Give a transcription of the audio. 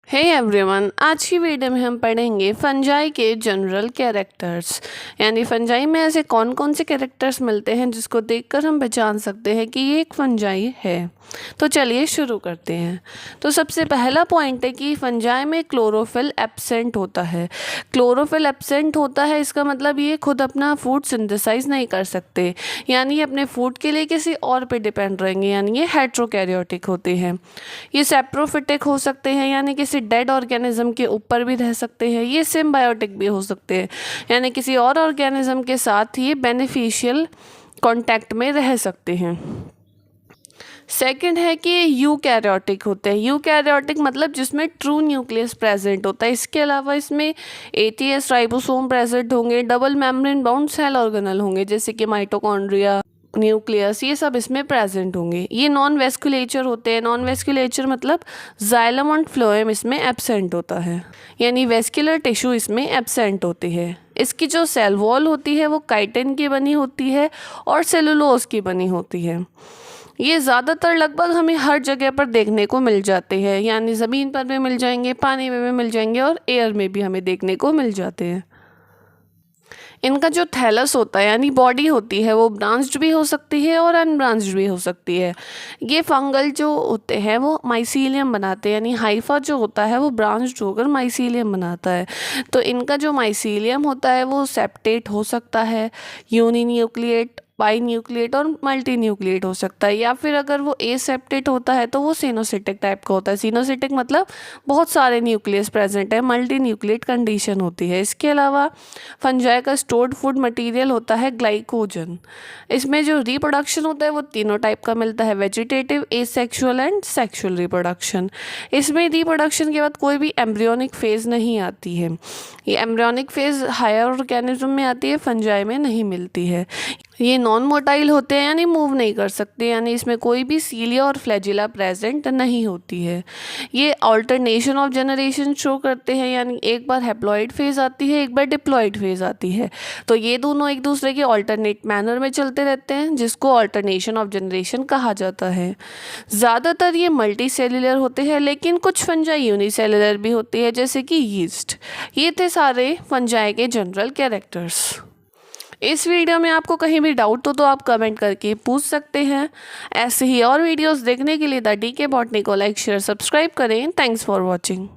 Hey everyone, आज की video में हम पढ़ेंगे फंजाई के जनरल कैरेक्टर्स। यानी फंजाई में ऐसे कौन कौन से कैरेक्टर्स मिलते हैं जिसको देखकर हम पहचान सकते हैं कि ये एक फंजाई है। तो चलिए शुरू करते हैं। तो सबसे पहला पॉइंट है कि फंजाई में क्लोरोफिल एब्सेंट होता है। क्लोरोफिल एब्सेंट होता है, इसका मतलब ये खुद अपना फूड सिंथेसाइज नहीं कर सकते, यानी ये अपने फूड के लिए किसी और पे डिपेंड रहेंगे, यानी ये हेट्रोकैरियोटिक होते हैं। ये सेप्रोफिटिक हो सकते हैं, यानी किसी डेड ऑर्गेनिज्म के ऊपर भी रह सकते हैं। ये सिम्बायोटिक भी हो सकते हैं, यानी किसी और ऑर्गेनिज्म के साथ ये बेनिफिशियल कांटेक्ट में रह सकते हैं। सेकंड है कि यूकैरियोटिक होते हैं। यूकैरियोटिक मतलब जिसमें ट्रू न्यूक्लियस प्रेजेंट होता है। इसके अलावा इसमें एटीएस राइबोसोम प्रेजेंट होंगे, double membrane bound cell organelle होंगे जैसे कि माइटोकॉन्ड्रिया, न्यूक्लियस, ये सब इसमें प्रेजेंट होंगे। ये नॉन वेस्कुलेचर होते हैं। नॉन वेस्कुलेचर मतलब जाइलम और फ्लोएम इसमें एब्सेंट होता है, यानी वेस्कुलर टिश्यू इसमें एब्सेंट होती है। इसकी जो सेल वॉल होती है वो काइटिन की बनी होती है और सेलुलोज की बनी होती है। ये ज़्यादातर लगभग हमें हर जगह पर देखने को मिल जाते हैं, यानी ज़मीन पर भी मिल जाएंगे, पानी में भी मिल जाएंगे और एयर में भी हमें देखने को मिल जाते हैं। इनका जो थैलस होता है यानी बॉडी होती है वो ब्रांच्ड भी हो सकती है और अनब्रांच्ड भी हो सकती है। ये फंगल जो होते हैं वो माइसीलियम बनाते हैं, यानी हाइफा जो होता है वो ब्रांच्ड होकर माइसीलियम बनाता है। तो इनका जो माइसीलियम होता है वो सेप्टेट हो सकता है, यूनिन्यूक्लिएट, बाई न्यूक्लिएट और मल्टी न्यूक्लिएट हो सकता है, या फिर अगर वो एसेप्टेट होता है तो वो सिनोसिटिक टाइप का होता है। सिनोसिटिक मतलब बहुत सारे न्यूक्लियस प्रेजेंट है, मल्टी न्यूक्लिएट कंडीशन होती है। इसके अलावा फंजाई का स्टोर्ड फूड मटेरियल होता है ग्लाइकोजन। इसमें जो रिप्रोडक्शन होता है वो तीनों टाइप का मिलता है, vegetative, asexual and sexual reproduction. इसमें रिप्रोडक्शन के बाद कोई भी एम्ब्रियोनिक फेज नहीं आती है। ये एम्ब्रियोनिक फेज हायर ऑर्गेनिज्म में आती है, फंजाई में नहीं मिलती है। ये नॉन मोटाइल होते हैं, यानी मूव नहीं कर सकते, यानी इसमें कोई भी सीलिया और फ्लैजिला प्रेजेंट नहीं होती है। ये ऑल्टरनेशन ऑफ जनरेशन शो करते हैं, यानी एक बार हैप्लॉइड फेज आती है, एक बार डिप्लॉइड फेज आती है। तो ये दोनों एक दूसरे के ऑल्टरनेट मैनर में चलते रहते हैं, जिसको ऑल्टरनेशन ऑफ जनरेशन कहा जाता है। ज़्यादातर ये मल्टी सेलुलर होते हैं, लेकिन कुछ फंजाई यूनिसेलुलर भी होती है जैसे कि यीस्ट। ये थे सारे फंजाई के जनरल कैरेक्टर्स। इस वीडियो में आपको कहीं भी डाउट हो तो आप कमेंट करके पूछ सकते हैं। ऐसे ही और वीडियोस देखने के लिए द डीके बॉटनी को लाइक, शेयर, सब्सक्राइब करें। Thanks for watching.